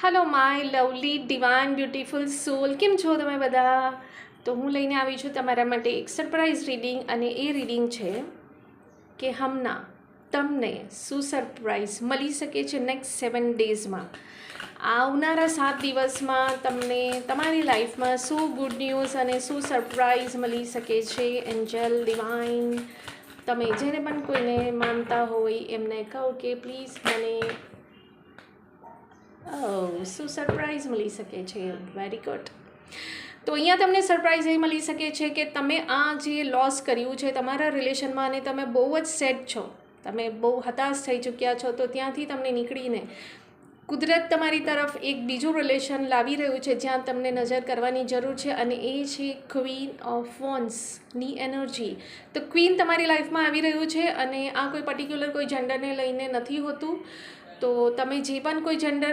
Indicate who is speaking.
Speaker 1: Hello my lovely divine beautiful soul, કેમ છો તમે બધા? તો હું લઈને આવી છું તમારા માટે એક સરપ્રાઈઝ રીડિંગ, અને એ રીડિંગ છે કે હમણાં તમને શું સરપ્રાઈઝ મળી શકે છે નેક્સ્ટ 7 ડેઝમાં. આવનારા 7 દિવસમાં તમને તમારી લાઈફમાં શું ગુડ ન્યૂઝ અને શું સરપ્રાઈઝ મળી શકે છે. એન્જલ ડિવાઇન, તમે જેને પણ કોઈને માનતા હોય એમને કહો કે પ્લીઝ મને શું સરપ્રાઈઝ મળી શકે છે. Very good. તો અહીંયા તમને સરપ્રાઈઝ એ મળી શકે છે કે તમે આ જે લોસ કર્યું છે તમારા રિલેશનમાં, અને તમે બહુ જ સેડ છો, તમે બહુ હતાશ થઈ ચૂક્યા છો, તો ત્યાંથી તમને નીકળીને કુદરત તમારી તરફ એક બીજું રિલેશન લાવી રહ્યું છે જ્યાં તમને નજર કરવાની જરૂર છે, અને એ છે ક્વીન ઓફ વોન્સની એનર્જી. તો ક્વીન તમારી લાઈફમાં આવી રહ્યું છે, અને આ કોઈ પર્ટિક્યુલર કોઈ જેન્ડરને લઈને નથી હોતું. તો તમે જે પણ કોઈ જેન્ડર